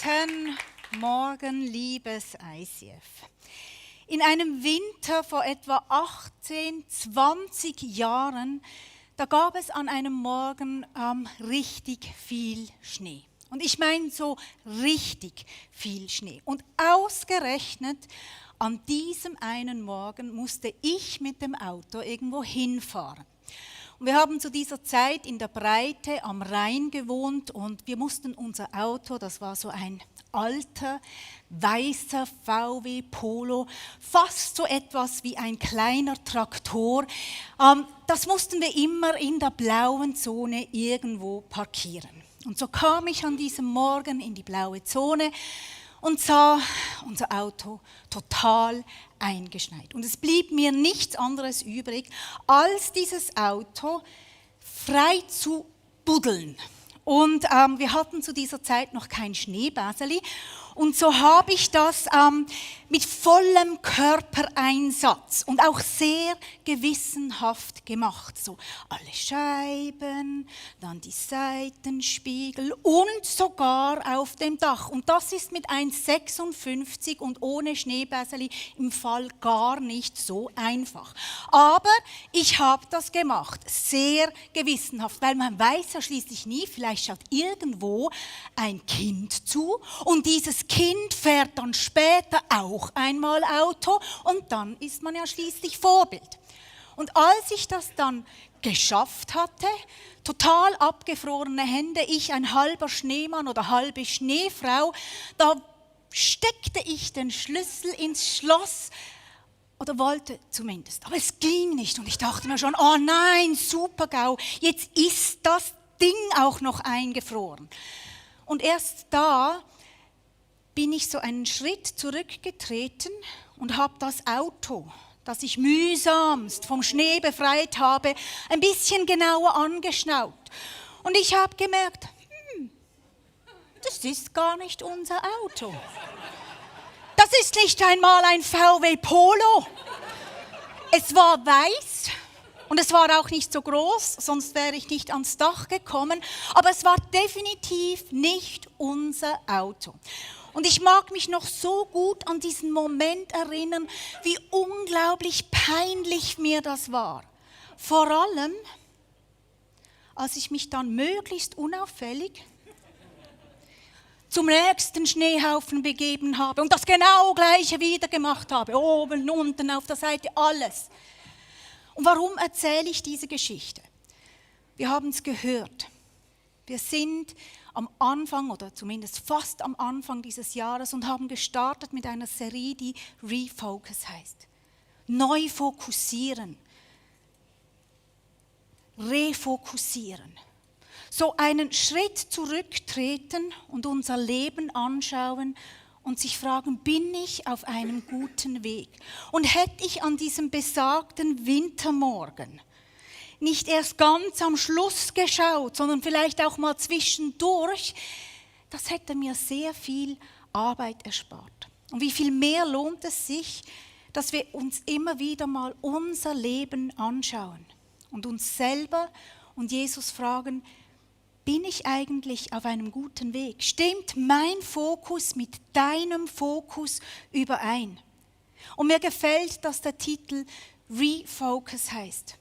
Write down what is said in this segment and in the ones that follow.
Guten Morgen, liebes ICF. In einem Winter vor etwa 18, 20 Jahren, da gab es an einem Morgen richtig viel Schnee. Und ich meine so richtig viel Schnee. Und ausgerechnet an diesem einen Morgen musste ich mit dem Auto irgendwo hinfahren. Und wir haben zu dieser Zeit in der Breite am Rhein gewohnt und wir mussten unser Auto, das war so ein alter, weißer VW Polo, fast so etwas wie ein kleiner Traktor, das mussten wir immer in der blauen Zone irgendwo parkieren. Und so kam ich an diesem Morgen in die blaue Zone und sah unser Auto total eingeschneit. Und es blieb mir nichts anderes übrig, als dieses Auto frei zu buddeln. Und wir hatten zu dieser Zeit noch kein Schneebäseli. Und so habe ich das mit vollem Körpereinsatz und auch sehr gewissenhaft gemacht. So alle Scheiben, dann die Seitenspiegel und sogar auf dem Dach. Und das ist mit 1,56 und ohne Schneebäseli im Fall gar nicht so einfach. Aber ich habe das gemacht, sehr gewissenhaft, weil man weiß ja schließlich nie, vielleicht schaut irgendwo ein Kind zu und dieses Kind fährt dann später auch einmal Auto und dann ist man ja schließlich Vorbild. Und als ich das dann geschafft hatte, total abgefrorene Hände, ich ein halber Schneemann oder halbe Schneefrau, da steckte ich den Schlüssel ins Schloss, oder wollte zumindest, aber es ging nicht und ich dachte mir schon, oh nein, Super-GAU, jetzt ist das Ding auch noch eingefroren. Und erst da bin ich so einen Schritt zurückgetreten und habe das Auto, das ich mühsamst vom Schnee befreit habe, ein bisschen genauer angeschaut. Und ich habe gemerkt, das ist gar nicht unser Auto. Das ist nicht einmal ein VW Polo. Es war weiß und es war auch nicht so groß, sonst wäre ich nicht ans Dach gekommen. Aber es war definitiv nicht unser Auto. Und ich mag mich noch so gut an diesen Moment erinnern, wie unglaublich peinlich mir das war. Vor allem, als ich mich dann möglichst unauffällig zum nächsten Schneehaufen begeben habe und das genau Gleiche wieder gemacht habe. Oben, unten, auf der Seite, alles. Und warum erzähle ich diese Geschichte? Wir haben es gehört. Wir sind am Anfang oder zumindest fast am Anfang dieses Jahres und haben gestartet mit einer Serie, die Refocus heißt. Neu fokussieren. Refokussieren. So einen Schritt zurücktreten und unser Leben anschauen und sich fragen, bin ich auf einem guten Weg? Und hätte ich an diesem besagten Wintermorgen nicht erst ganz am Schluss geschaut, sondern vielleicht auch mal zwischendurch, das hätte mir sehr viel Arbeit erspart. Und wie viel mehr lohnt es sich, dass wir uns immer wieder mal unser Leben anschauen und uns selber und Jesus fragen, bin ich eigentlich auf einem guten Weg? Stimmt mein Fokus mit deinem Fokus überein? Und mir gefällt, dass der Titel Refocus heißt.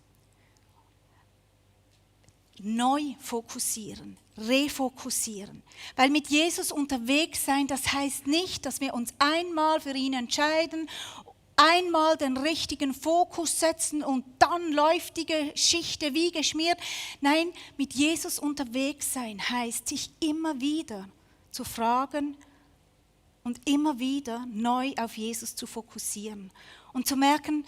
Neu fokussieren, refokussieren. Weil mit Jesus unterwegs sein, das heißt nicht, dass wir uns einmal für ihn entscheiden, einmal den richtigen Fokus setzen und dann läuft die Geschichte wie geschmiert. Nein, mit Jesus unterwegs sein heißt, sich immer wieder zu fragen und immer wieder neu auf Jesus zu fokussieren. Und zu merken,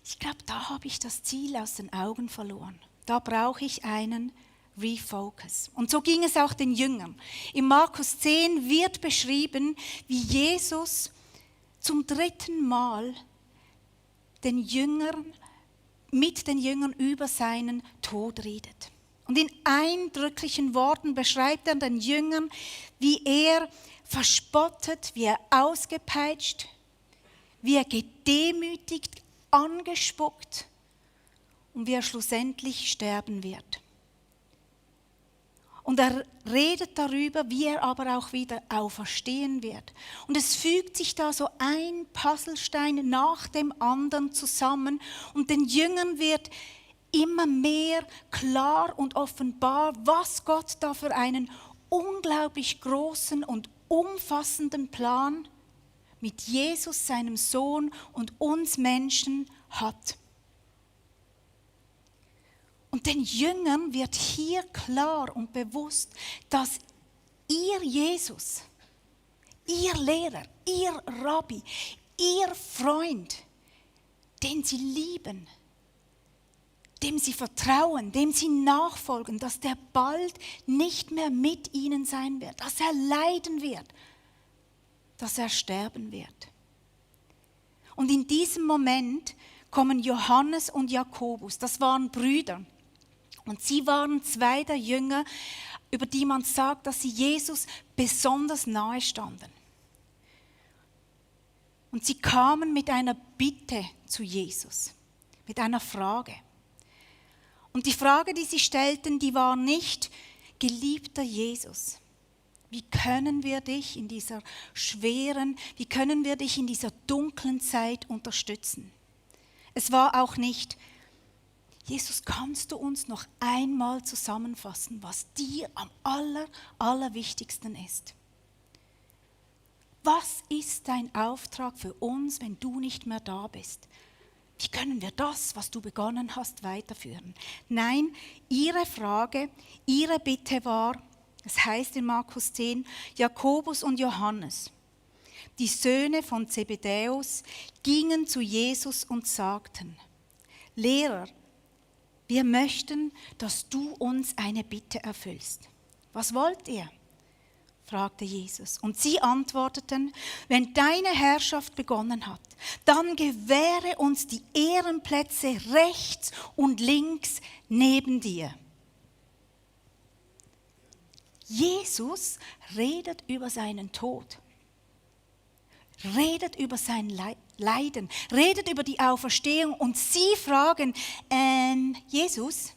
ich glaube, da habe ich das Ziel aus den Augen verloren. Da brauche ich einen Refocus. Und so ging es auch den Jüngern. In Markus 10 wird beschrieben, wie Jesus zum 3. Mal mit den Jüngern über seinen Tod redet. Und in eindrücklichen Worten beschreibt er den Jüngern, wie er verspottet, wie er ausgepeitscht, wie er gedemütigt, angespuckt und wie er schlussendlich sterben wird. Und er redet darüber, wie er aber auch wieder auferstehen wird. Und es fügt sich da so ein Puzzlestein nach dem anderen zusammen. Und den Jüngern wird immer mehr klar und offenbar, was Gott da für einen unglaublich großen und umfassenden Plan mit Jesus, seinem Sohn und uns Menschen hat. Und den Jüngern wird hier klar und bewusst, dass ihr Jesus, ihr Lehrer, ihr Rabbi, ihr Freund, den sie lieben, dem sie vertrauen, dem sie nachfolgen, dass der bald nicht mehr mit ihnen sein wird, dass er leiden wird, dass er sterben wird. Und in diesem Moment kommen Johannes und Jakobus, das waren Brüder. Und sie waren zwei der Jünger, über die man sagt, dass sie Jesus besonders nahe standen. Und sie kamen mit einer Bitte zu Jesus, mit einer Frage. Und die Frage, die sie stellten, die war nicht: Geliebter Jesus, wie können wir dich in dieser schweren, wie können wir dich in dieser dunklen Zeit unterstützen? Es war auch nicht: Jesus, kannst du uns noch einmal zusammenfassen, was dir am allerwichtigsten ist? Was ist dein Auftrag für uns, wenn du nicht mehr da bist? Wie können wir das, was du begonnen hast, weiterführen? Nein, ihre Frage, ihre Bitte war, es heißt in Markus 10, Jakobus und Johannes, die Söhne von Zebedäus, gingen zu Jesus und sagten: Lehrer, wir möchten, dass du uns eine Bitte erfüllst. Was wollt ihr? Fragte Jesus. Und sie antworteten: Wenn deine Herrschaft begonnen hat, dann gewähre uns die Ehrenplätze rechts und links neben dir. Jesus redet über seinen Tod, redet über sein Leiden, redet über die Auferstehung und sie fragen: Jesus,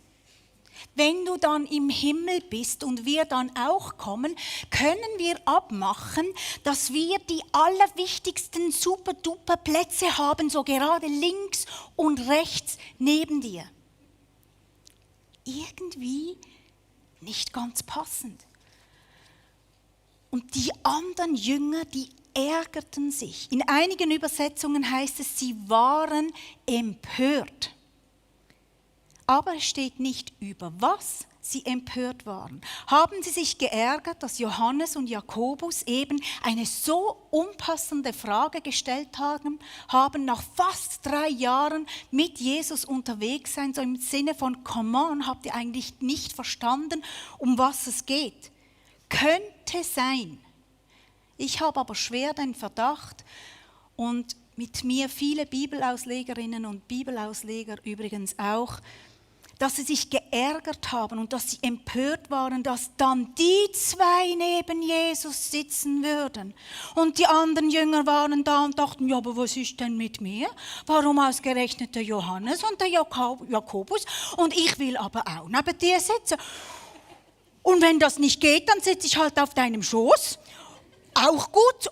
wenn du dann im Himmel bist und wir dann auch kommen, können wir abmachen, dass wir die allerwichtigsten super-duper Plätze haben, so gerade links und rechts neben dir? Irgendwie nicht ganz passend. Und die anderen Jünger, die ärgerten sich. In einigen Übersetzungen heißt es, sie waren empört. Aber es steht nicht, über was sie empört waren. Haben sie sich geärgert, dass Johannes und Jakobus eben eine so unpassende Frage gestellt haben, nach fast 3 Jahren mit Jesus unterwegs sein, so im Sinne von: Come on, habt ihr eigentlich nicht verstanden, um was es geht? Könnte sein. Ich habe aber schwer den Verdacht, und mit mir viele Bibelauslegerinnen und Bibelausleger übrigens auch, dass sie sich geärgert haben und dass sie empört waren, dass dann die 2 neben Jesus sitzen würden. Und die anderen Jünger waren da und dachten: Ja, aber was ist denn mit mir? Warum ausgerechnet der Johannes und der Jakobus? Und ich will aber auch neben dir sitzen. Und wenn das nicht geht, dann sitze ich halt auf deinem Schoß. Auch gut.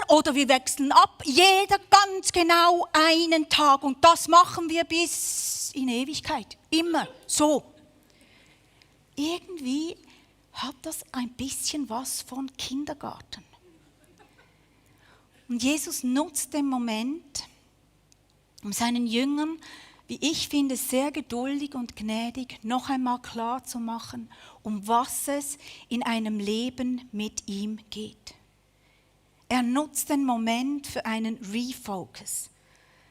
Oder wir wechseln ab. Jeder ganz genau einen Tag. Und das machen wir bis in Ewigkeit. Immer so. Irgendwie hat das ein bisschen was von Kindergarten. Und Jesus nutzt den Moment, um seinen Jüngern, wie ich finde, sehr geduldig und gnädig, noch einmal klar zu machen, um was es in einem Leben mit ihm geht. Er nutzt den Moment für einen Refocus.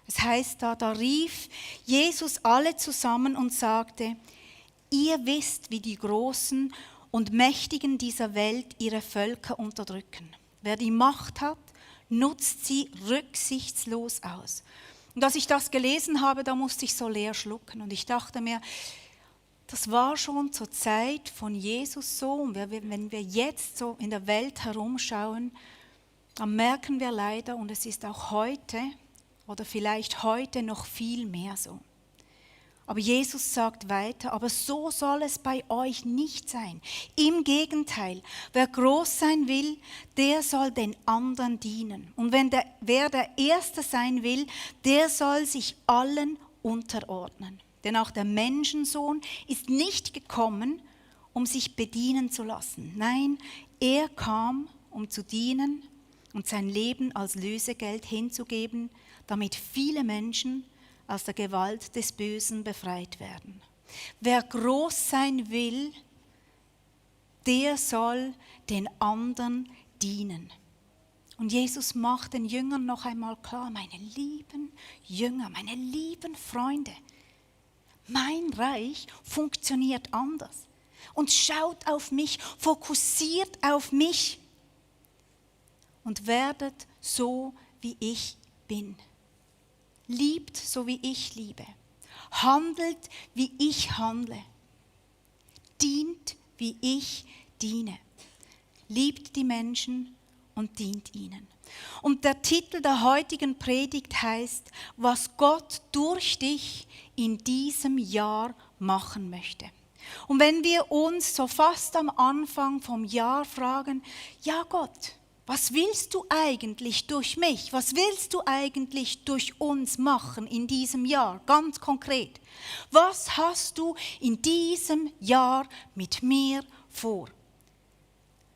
Es heißt da rief Jesus alle zusammen und sagte: Ihr wisst, wie die Großen und Mächtigen dieser Welt ihre Völker unterdrücken. Wer die Macht hat, nutzt sie rücksichtslos aus. Und als ich das gelesen habe, da musste ich so leer schlucken. Und ich dachte mir, das war schon zur Zeit von Jesus so. Und wenn wir jetzt so in der Welt herumschauen, dann merken wir leider, und es ist auch heute oder vielleicht heute noch viel mehr so. Aber Jesus sagt weiter, aber so soll es bei euch nicht sein. Im Gegenteil, wer groß sein will, der soll den anderen dienen. Und wer der Erste sein will, der soll sich allen unterordnen. Denn auch der Menschensohn ist nicht gekommen, um sich bedienen zu lassen. Nein, er kam, um zu dienen und sein Leben als Lösegeld hinzugeben, damit viele Menschen aus der Gewalt des Bösen befreit werden. Wer groß sein will, der soll den anderen dienen. Und Jesus macht den Jüngern noch einmal klar, meine lieben Jünger, meine lieben Freunde, mein Reich funktioniert anders. Und schaut auf mich, fokussiert auf mich und werdet so, wie ich bin. Liebt, so wie ich liebe. Handelt, wie ich handle. Dient, wie ich diene. Liebt die Menschen und dient ihnen. Und der Titel der heutigen Predigt heißt, was Gott durch dich in diesem Jahr machen möchte. Und wenn wir uns so fast am Anfang vom Jahr fragen, ja Gott, was willst du eigentlich durch mich? Was willst du eigentlich durch uns machen in diesem Jahr? Ganz konkret. Was hast du in diesem Jahr mit mir vor?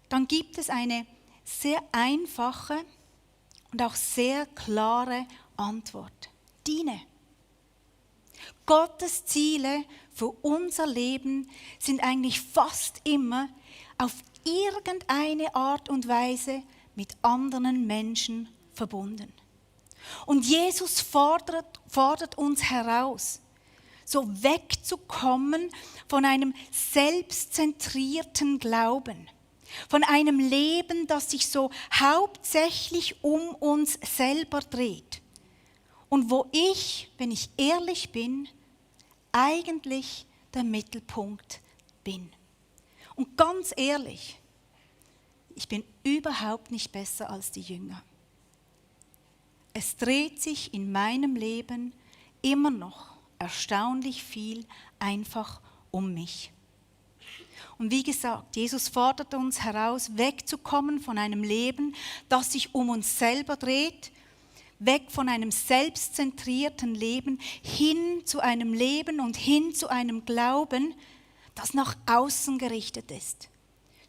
Dann gibt es eine sehr einfache und auch sehr klare Antwort. Diene. Gottes Ziele für unser Leben sind eigentlich fast immer auf irgendeine Art und Weise mit anderen Menschen verbunden. Und Jesus fordert uns heraus, so wegzukommen von einem selbstzentrierten Glauben, von einem Leben, das sich so hauptsächlich um uns selber dreht. Und wo ich, wenn ich ehrlich bin, eigentlich der Mittelpunkt bin. Und ganz ehrlich, ich bin überhaupt nicht besser als die Jünger. Es dreht sich in meinem Leben immer noch erstaunlich viel einfach um mich. Und wie gesagt, Jesus fordert uns heraus, wegzukommen von einem Leben, das sich um uns selber dreht, weg von einem selbstzentrierten Leben hin zu einem Leben und hin zu einem Glauben, das nach außen gerichtet ist.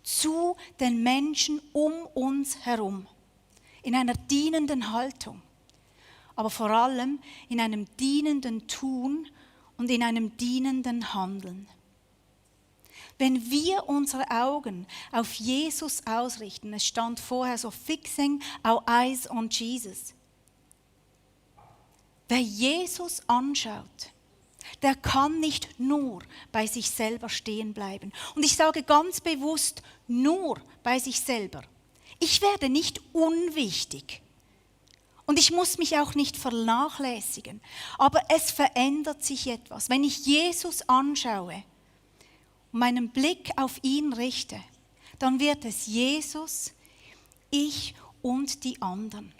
Zu den Menschen um uns herum. In einer dienenden Haltung. Aber vor allem in einem dienenden Tun und in einem dienenden Handeln. Wenn wir unsere Augen auf Jesus ausrichten, es stand vorher so, fixing our eyes on Jesus. Wer Jesus anschaut, der kann nicht nur bei sich selber stehen bleiben. Und ich sage ganz bewusst, nur bei sich selber. Ich werde nicht unwichtig. Und ich muss mich auch nicht vernachlässigen. Aber es verändert sich etwas. Wenn ich Jesus anschaue und meinen Blick auf ihn richte, dann wird es Jesus, ich und die anderen.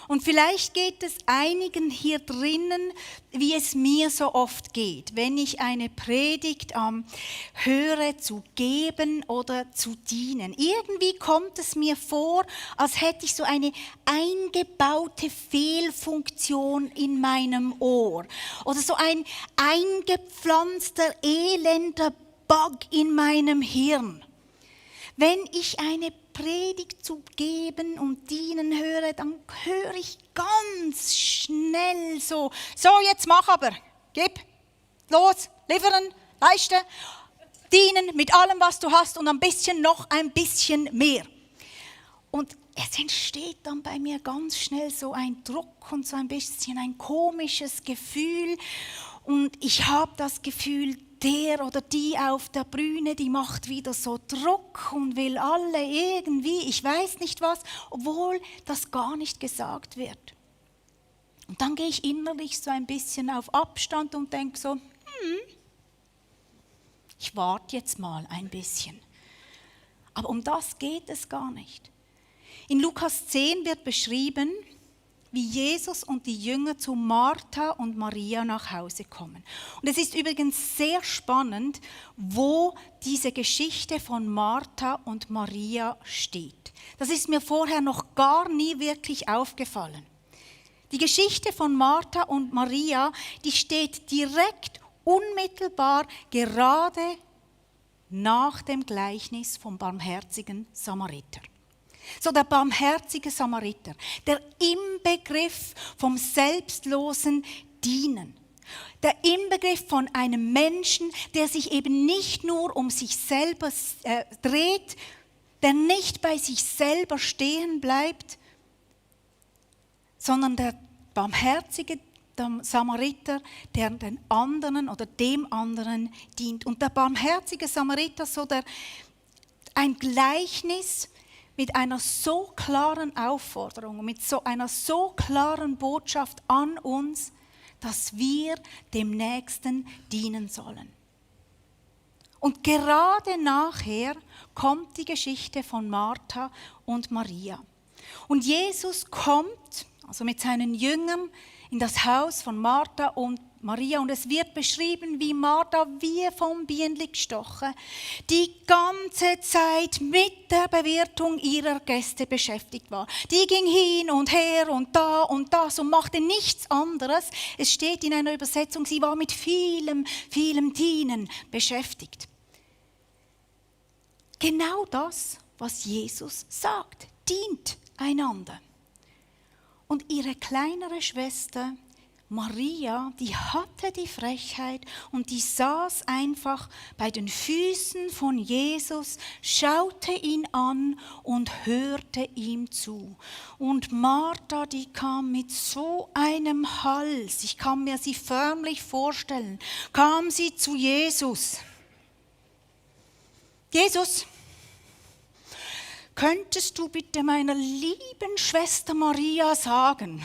Und vielleicht geht es einigen hier drinnen, wie es mir so oft geht, wenn ich eine Predigt höre, zu geben oder zu dienen. Irgendwie kommt es mir vor, als hätte ich so eine eingebaute Fehlfunktion in meinem Ohr oder so ein eingepflanzter, elender Bug in meinem Hirn. Wenn ich eine Predigt zu geben und dienen höre, dann höre ich ganz schnell so jetzt mach aber, gib, los, liefern, leiste, dienen mit allem, was du hast und noch ein bisschen mehr. Und es entsteht dann bei mir ganz schnell so ein Druck und so ein bisschen ein komisches Gefühl und ich habe das Gefühl, der oder die auf der Bühne, die macht wieder so Druck und will alle irgendwie, ich weiß nicht was, obwohl das gar nicht gesagt wird. Und dann gehe ich innerlich so ein bisschen auf Abstand und denke so, ich warte jetzt mal ein bisschen. Aber um das geht es gar nicht. In Lukas 10 wird beschrieben, wie Jesus und die Jünger zu Martha und Maria nach Hause kommen. Und es ist übrigens sehr spannend, wo diese Geschichte von Martha und Maria steht. Das ist mir vorher noch gar nie wirklich aufgefallen. Die Geschichte von Martha und Maria, die steht direkt, unmittelbar, gerade nach dem Gleichnis vom barmherzigen Samariter. So der barmherzige Samariter, der Inbegriff vom selbstlosen Dienen. Der Inbegriff von einem Menschen, der sich eben nicht nur um sich selber dreht, der nicht bei sich selber stehen bleibt, sondern der barmherzige Samariter, der den anderen oder dem anderen dient. Und der barmherzige Samariter, so ein Gleichnis mit einer so klaren Aufforderung, mit so einer so klaren Botschaft an uns, dass wir dem Nächsten dienen sollen. Und gerade nachher kommt die Geschichte von Martha und Maria. Und Jesus kommt, also mit seinen Jüngern, in das Haus von Martha und Maria, und es wird beschrieben, wie Martha wie vom Bienenli gestochen die ganze Zeit mit der Bewirtung ihrer Gäste beschäftigt war. Die ging hin und her und das und machte nichts anderes. Es steht in einer Übersetzung, sie war mit vielem Dienen beschäftigt. Genau das, was Jesus sagt, dient einander. Und ihre kleinere Schwester Maria, die hatte die Frechheit und die saß einfach bei den Füßen von Jesus, schaute ihn an und hörte ihm zu. Und Martha, die kam mit so einem Hals, ich kann mir sie förmlich vorstellen, kam sie zu Jesus. Jesus, könntest du bitte meiner lieben Schwester Maria sagen,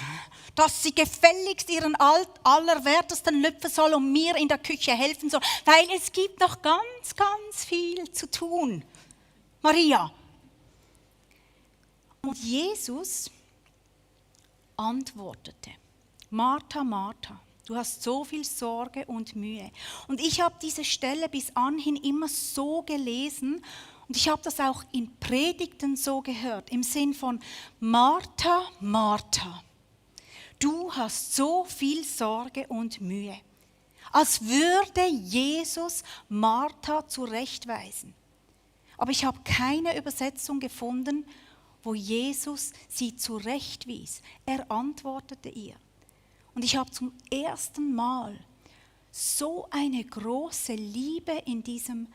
dass sie gefälligst ihren Allerwertesten lüpfen soll und mir in der Küche helfen soll, weil es gibt noch ganz viel zu tun. Maria. Und Jesus antwortete, Martha, Martha, du hast so viel Sorge und Mühe. Und ich habe diese Stelle bis anhin immer so gelesen und ich habe das auch in Predigten so gehört, im Sinn von Martha, Martha. Du hast so viel Sorge und Mühe. Als würde Jesus Martha zurechtweisen. Aber ich habe keine Übersetzung gefunden, wo Jesus sie zurechtwies. Er antwortete ihr. Und ich habe zum ersten Mal so eine große Liebe in diesem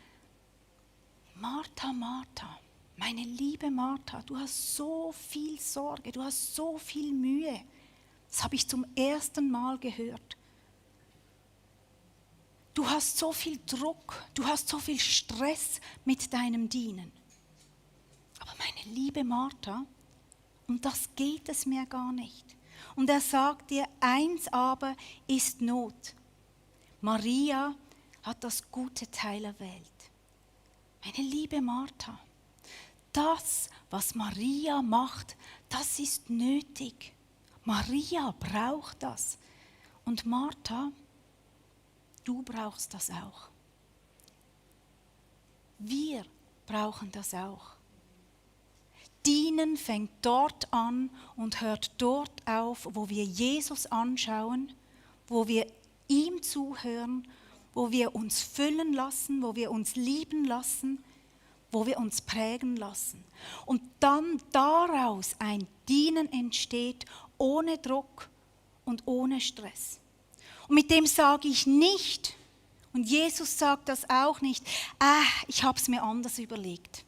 Martha, Martha, meine liebe Martha, du hast so viel Sorge, du hast so viel Mühe. Das habe ich zum ersten Mal gehört. Du hast so viel Druck, du hast so viel Stress mit deinem Dienen. Aber meine liebe Martha, um das geht es mir gar nicht. Und er sagt dir, eins aber ist Not. Maria hat das gute Teil erwählt. Meine liebe Martha, das, was Maria macht, das ist nötig. Maria braucht das. Und Martha, du brauchst das auch. Wir brauchen das auch. Dienen fängt dort an und hört dort auf, wo wir Jesus anschauen, wo wir ihm zuhören, wo wir uns füllen lassen, wo wir uns lieben lassen, wo wir uns prägen lassen. Und dann daraus ein Dienen entsteht, ohne Druck und ohne Stress. Und mit dem sage ich nicht, und Jesus sagt das auch nicht, ich habe es mir anders überlegt.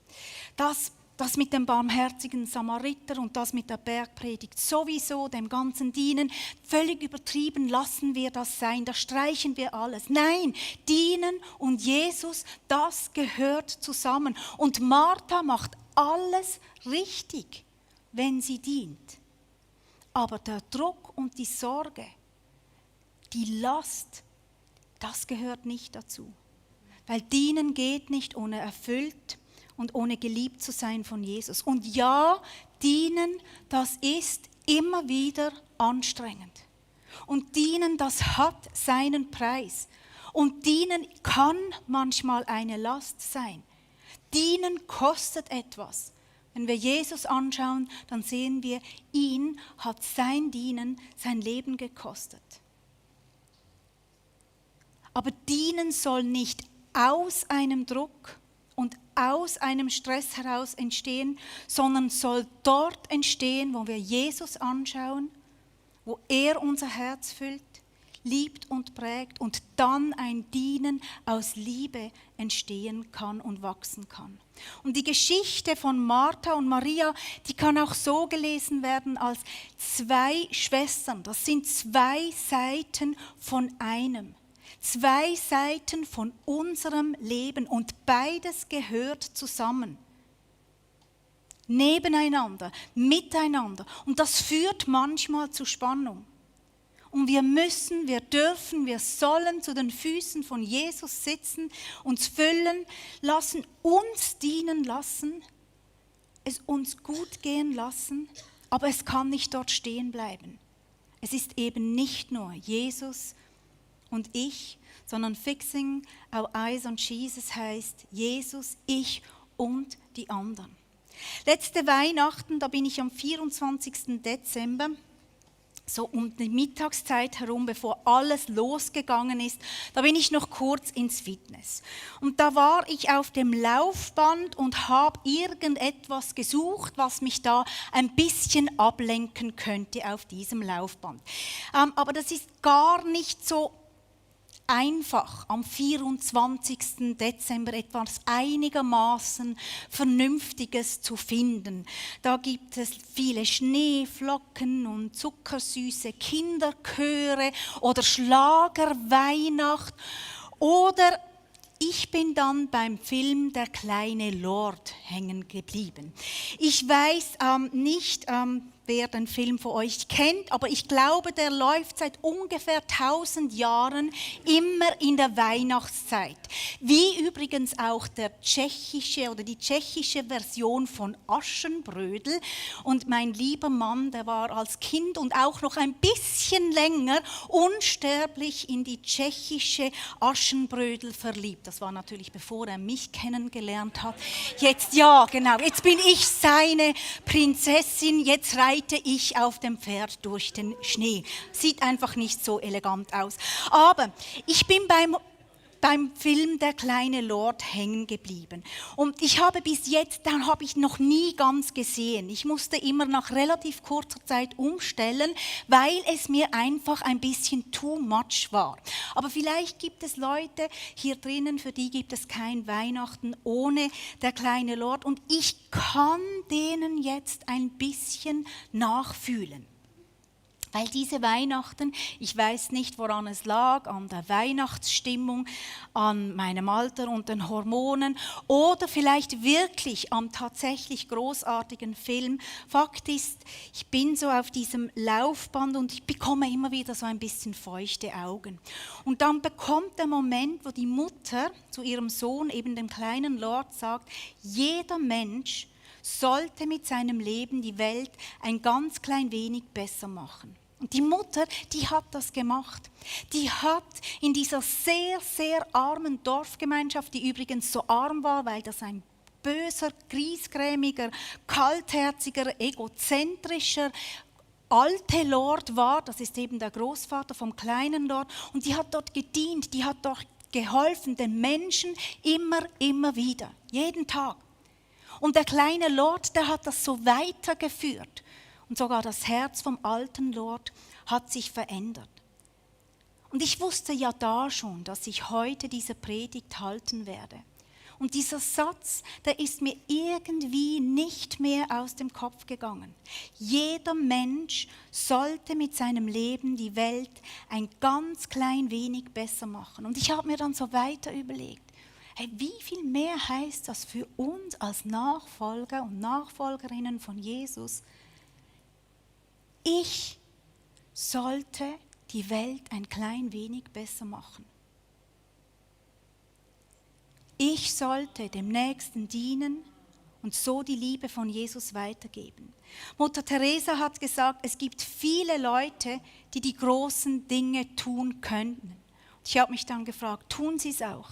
Das mit dem barmherzigen Samariter und das mit der Bergpredigt sowieso, dem ganzen Dienen, völlig übertrieben, lassen wir das sein, da streichen wir alles. Nein, Dienen und Jesus, das gehört zusammen. Und Martha macht alles richtig, wenn sie dient. Aber der Druck und die Sorge, die Last, das gehört nicht dazu. Weil Dienen geht nicht ohne erfüllt und ohne geliebt zu sein von Jesus. Und ja, dienen, das ist immer wieder anstrengend. Und dienen, das hat seinen Preis. Und dienen kann manchmal eine Last sein. Dienen kostet etwas. Wenn wir Jesus anschauen, dann sehen wir, ihn hat sein Dienen, sein Leben gekostet. Aber dienen soll nicht aus einem Druck und aus einem Stress heraus entstehen, sondern soll dort entstehen, wo wir Jesus anschauen, wo er unser Herz füllt, liebt und prägt und dann ein Dienen aus Liebe entstehen kann und wachsen kann. Und die Geschichte von Martha und Maria, die kann auch so gelesen werden als zwei Schwestern. Das sind zwei Seiten von einem. Zwei Seiten von unserem Leben und beides gehört zusammen. Nebeneinander, miteinander. Und das führt manchmal zu Spannung. Und wir müssen, wir dürfen, wir sollen zu den Füßen von Jesus sitzen, uns füllen lassen, uns dienen lassen, es uns gut gehen lassen, aber es kann nicht dort stehen bleiben. Es ist eben nicht nur Jesus und ich, sondern Fixing Our Eyes on Jesus heißt Jesus, ich und die anderen. Letzte Weihnachten, da bin ich am 24. Dezember, so um die Mittagszeit herum, bevor alles losgegangen ist, da bin ich noch kurz ins Fitness. Und da war ich auf dem Laufband und habe irgendetwas gesucht, was mich da ein bisschen ablenken könnte auf diesem Laufband. Aber das ist gar nicht so einfach, am 24. Dezember etwas einigermaßen Vernünftiges zu finden. Da gibt es viele Schneeflocken und zuckersüße Kinderchöre oder Schlagerweihnacht. Oder ich bin dann beim Film Der kleine Lord hängen geblieben. Ich weiß nicht, wer den Film von euch kennt, aber ich glaube, der läuft seit ungefähr 1000 Jahren immer in der Weihnachtszeit. Wie übrigens auch der tschechische oder die tschechische Version von Aschenbrödel. Und mein lieber Mann, der war als Kind und auch noch ein bisschen länger unsterblich in die tschechische Aschenbrödel verliebt. Das war natürlich bevor er mich kennengelernt hat. Jetzt, ja genau, jetzt bin ich seine Prinzessin, jetzt reite ich auf dem Pferd durch den Schnee. Sieht einfach nicht so elegant aus. Aber ich bin beim Film Der kleine Lord hängen geblieben. Und ich habe bis jetzt, den habe ich noch nie ganz gesehen. Ich musste immer nach relativ kurzer Zeit umstellen, weil es mir einfach ein bisschen too much war. Aber vielleicht gibt es Leute hier drinnen, für die gibt es kein Weihnachten ohne Der kleine Lord. Und ich kann denen jetzt ein bisschen nachfühlen. Weil diese Weihnachten, ich weiß nicht, woran es lag, an der Weihnachtsstimmung, an meinem Alter und den Hormonen oder vielleicht wirklich am tatsächlich großartigen Film. Fakt ist, ich bin so auf diesem Laufband und ich bekomme immer wieder so ein bisschen feuchte Augen. Und dann bekommt der Moment, wo die Mutter zu ihrem Sohn, eben dem kleinen Lord, sagt, jeder Mensch sollte mit seinem Leben die Welt ein ganz klein wenig besser machen. Und die Mutter, die hat das gemacht. Die hat in dieser sehr, sehr armen Dorfgemeinschaft, die übrigens so arm war, weil das ein böser, griesgrämiger, kaltherziger, egozentrischer, alte Lord war, das ist eben der Großvater vom kleinen Lord, und die hat dort gedient, die hat dort geholfen, den Menschen immer wieder, jeden Tag. Und der kleine Lord, der hat das so weitergeführt. Und sogar das Herz vom alten Lord hat sich verändert. Und ich wusste ja da schon, dass ich heute diese Predigt halten werde. Und dieser Satz, der ist mir irgendwie nicht mehr aus dem Kopf gegangen. Jeder Mensch sollte mit seinem Leben die Welt ein ganz klein wenig besser machen. Und ich habe mir dann so weiter überlegt, hey, wie viel mehr heißt das für uns als Nachfolger und Nachfolgerinnen von Jesus? Ich sollte die Welt ein klein wenig besser machen. Ich sollte dem Nächsten dienen und so die Liebe von Jesus weitergeben. Mutter Teresa hat gesagt, es gibt viele Leute, die die großen Dinge tun könnten. Und ich habe mich dann gefragt, tun sie es auch?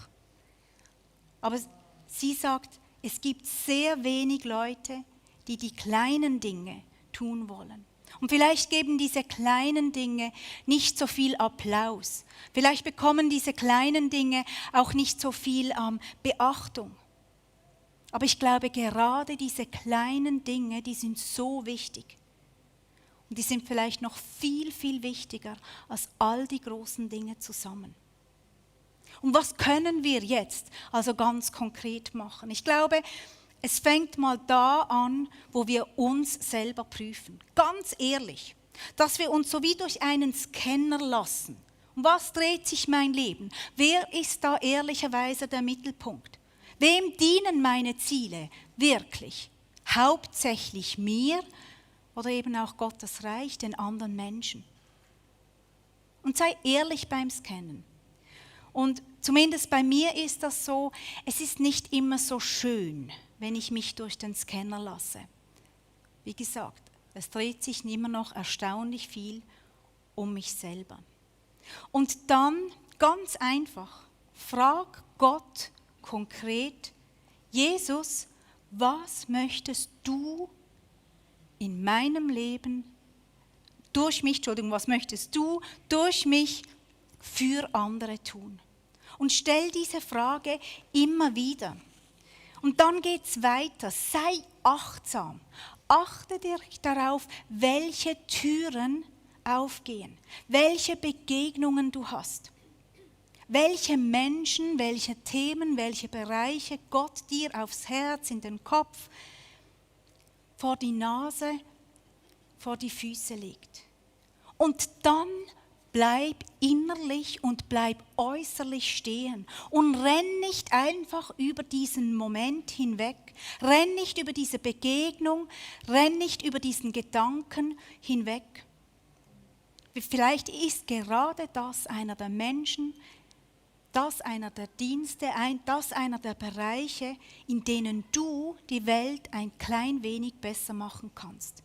Aber sie sagt, es gibt sehr wenig Leute, die die kleinen Dinge tun wollen. Und vielleicht geben diese kleinen Dinge nicht so viel Applaus. Vielleicht bekommen diese kleinen Dinge auch nicht so viel Beachtung. Aber ich glaube, gerade diese kleinen Dinge, die sind so wichtig. Und die sind vielleicht noch viel, viel wichtiger als all die großen Dinge zusammen. Und was können wir jetzt also ganz konkret machen? Ich glaube, es fängt mal da an, wo wir uns selber prüfen. Ganz ehrlich, dass wir uns so wie durch einen Scanner lassen. Um was dreht sich mein Leben? Wer ist da ehrlicherweise der Mittelpunkt? Wem dienen meine Ziele wirklich? Hauptsächlich mir oder eben auch Gottes Reich, den anderen Menschen? Und sei ehrlich beim Scannen. Und zumindest bei mir ist das so, es ist nicht immer so schön, wenn ich mich durch den Scanner lasse. Wie gesagt, es dreht sich immer noch erstaunlich viel um mich selber. Und dann, ganz einfach, frag Gott konkret, Jesus, was möchtest du in meinem Leben was möchtest du durch mich für andere tun? Und stell diese Frage immer wieder. Und dann geht es weiter. Sei achtsam. Achte dir darauf, welche Türen aufgehen, welche Begegnungen du hast, welche Menschen, welche Themen, welche Bereiche Gott dir aufs Herz, in den Kopf, vor die Nase, vor die Füße legt. Und dann bleib innerlich und bleib äußerlich stehen und renn nicht einfach über diesen Moment hinweg, renn nicht über diese Begegnung, renn nicht über diesen Gedanken hinweg. Vielleicht ist gerade das einer der Menschen, das einer der Dienste, das einer der Bereiche, in denen du die Welt ein klein wenig besser machen kannst.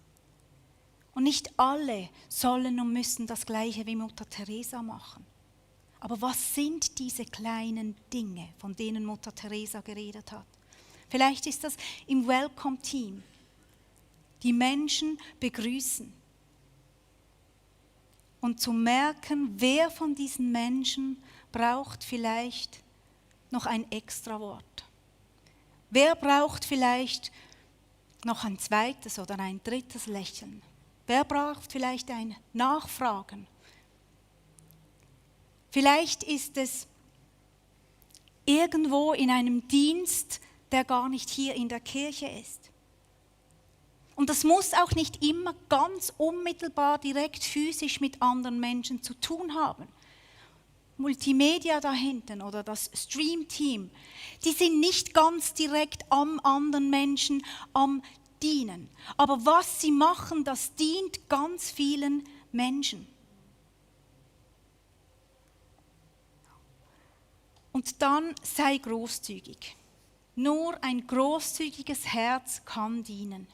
Und nicht alle sollen und müssen das Gleiche wie Mutter Teresa machen. Aber was sind diese kleinen Dinge, von denen Mutter Teresa geredet hat? Vielleicht ist das im Welcome-Team. Die Menschen begrüßen. Und zu merken, wer von diesen Menschen braucht vielleicht noch ein extra Wort. Wer braucht vielleicht noch ein zweites oder ein drittes Lächeln? Wer braucht vielleicht ein Nachfragen? Vielleicht ist es irgendwo in einem Dienst, der gar nicht hier in der Kirche ist. Und das muss auch nicht immer ganz unmittelbar direkt physisch mit anderen Menschen zu tun haben. Multimedia da hinten oder das Stream-Team, die sind nicht ganz direkt am anderen Menschen am Dienen. Aber was sie machen, das dient ganz vielen Menschen. Und dann sei großzügig. Nur ein großzügiges Herz kann dienen.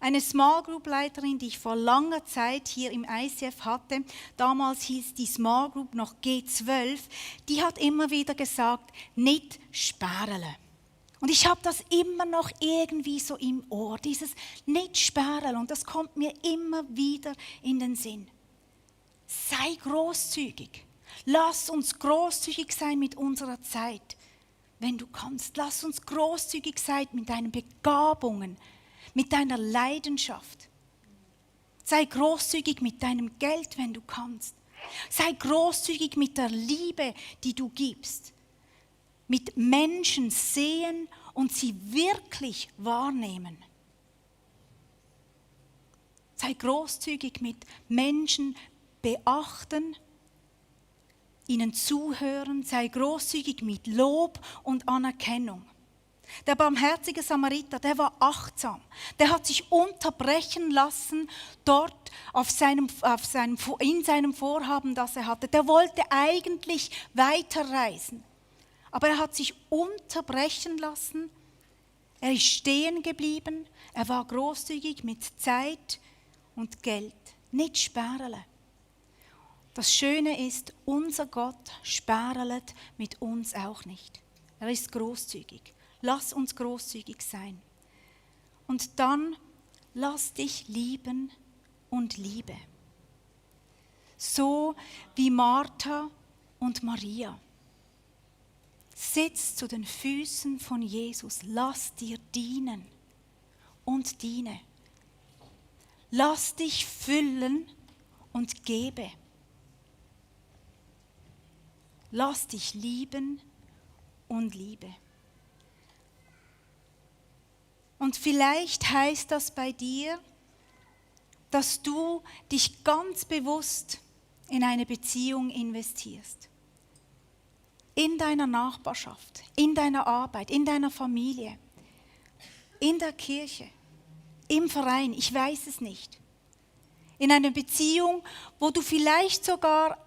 Eine Small Group Leiterin, die ich vor langer Zeit hier im ICF hatte, damals hieß die Small Group noch G12, die hat immer wieder gesagt, nicht sperren. Und ich habe das immer noch irgendwie so im Ohr, dieses nicht sperren, und das kommt mir immer wieder in den Sinn. Sei großzügig. Lass uns großzügig sein mit unserer Zeit, wenn du kannst. Lass uns großzügig sein mit deinen Begabungen, mit deiner Leidenschaft. Sei großzügig mit deinem Geld, wenn du kannst. Sei großzügig mit der Liebe, die du gibst. Mit Menschen sehen und sie wirklich wahrnehmen. Sei großzügig mit Menschen beachten, ihnen zuhören. Sei großzügig mit Lob und Anerkennung. Der barmherzige Samariter, der war achtsam. Der hat sich unterbrechen lassen dort in seinem Vorhaben, das er hatte. Der wollte eigentlich weiterreisen. Aber er hat sich unterbrechen lassen, Er ist stehen geblieben, er war großzügig mit Zeit und Geld, nicht sperrele. Das Schöne ist, unser Gott sperrelt mit uns auch nicht. Er ist großzügig. Lass uns großzügig sein. Und dann lass dich lieben und liebe. So wie Martha und Maria. Sitz zu den Füßen von Jesus, lass dir dienen und diene. Lass dich füllen und gebe. Lass dich lieben und liebe. Und vielleicht heißt das bei dir, dass du dich ganz bewusst in eine Beziehung investierst. In deiner Nachbarschaft, in deiner Arbeit, in deiner Familie, in der Kirche, im Verein, ich weiß es nicht. In einer Beziehung, wo du vielleicht sogar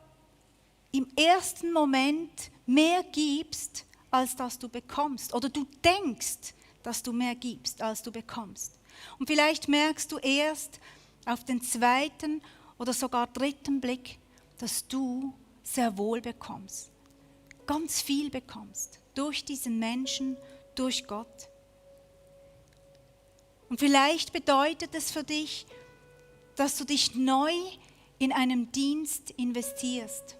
im ersten Moment mehr gibst, als dass du bekommst. Oder du denkst, dass du mehr gibst, als du bekommst. Und vielleicht merkst du erst auf den zweiten oder sogar dritten Blick, dass du sehr wohl bekommst. Ganz viel bekommst. Durch diesen Menschen, durch Gott. Und vielleicht bedeutet es für dich, dass du dich neu in einem Dienst investierst.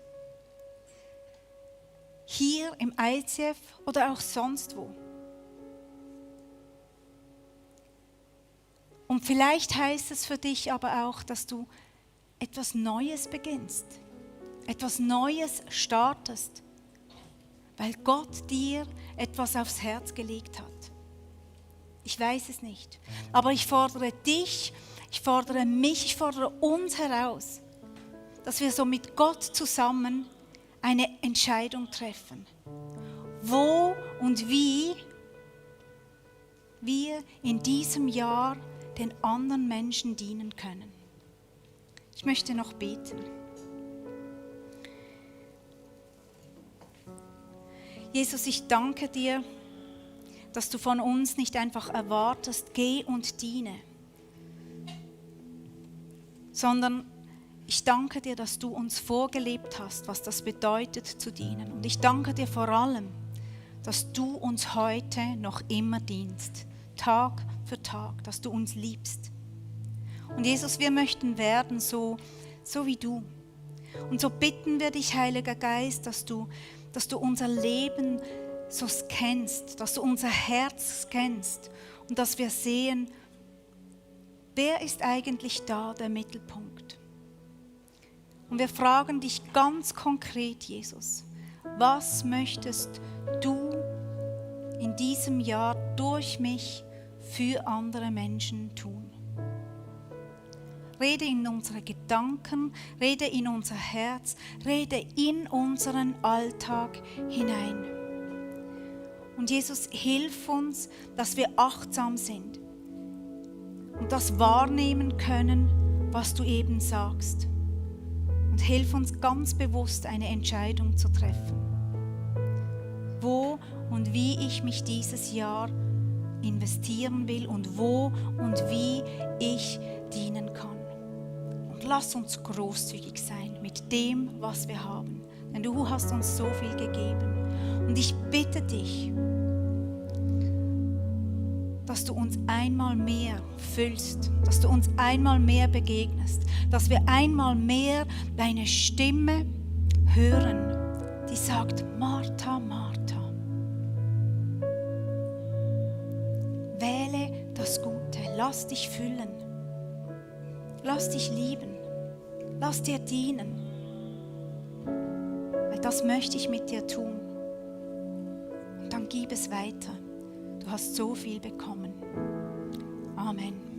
Hier im ICF oder auch sonst wo. Und vielleicht heißt es für dich aber auch, dass du etwas Neues beginnst, etwas Neues startest, weil Gott dir etwas aufs Herz gelegt hat. Ich weiß es nicht, aber ich fordere dich, ich fordere mich, ich fordere uns heraus, dass wir so mit Gott zusammen eine Entscheidung treffen, wo und wie wir in diesem Jahr den anderen Menschen dienen können. Ich möchte noch beten. Jesus, ich danke dir, dass du von uns nicht einfach erwartest, geh und diene, sondern ich danke dir, dass du uns vorgelebt hast, was das bedeutet zu dienen. Und ich danke dir vor allem, dass du uns heute noch immer dienst, Tag für Tag, dass du uns liebst. Und Jesus, wir möchten werden so wie du. Und so bitten wir dich, Heiliger Geist, dass du unser Leben so scannst, dass du unser Herz scannst und dass wir sehen, wer ist eigentlich da der Mittelpunkt? Und wir fragen dich ganz konkret, Jesus, was möchtest du in diesem Jahr durch mich für andere Menschen tun? Rede in unsere Gedanken, rede in unser Herz, rede in unseren Alltag hinein. Und Jesus, hilf uns, dass wir achtsam sind und das wahrnehmen können, was du eben sagst. Und hilf uns ganz bewusst eine Entscheidung zu treffen, wo und wie ich mich dieses Jahr investieren will und wo und wie ich dienen kann. Und lass uns großzügig sein mit dem, was wir haben, denn du hast uns so viel gegeben. Und ich bitte dich, dass du uns einmal mehr füllst, dass du uns einmal mehr begegnest, dass wir einmal mehr deine Stimme hören, die sagt, Martha, Martha, wähle das Gute, lass dich füllen, lass dich lieben, lass dir dienen, weil das möchte ich mit dir tun. Und dann gib es weiter. Du hast so viel bekommen. Amen.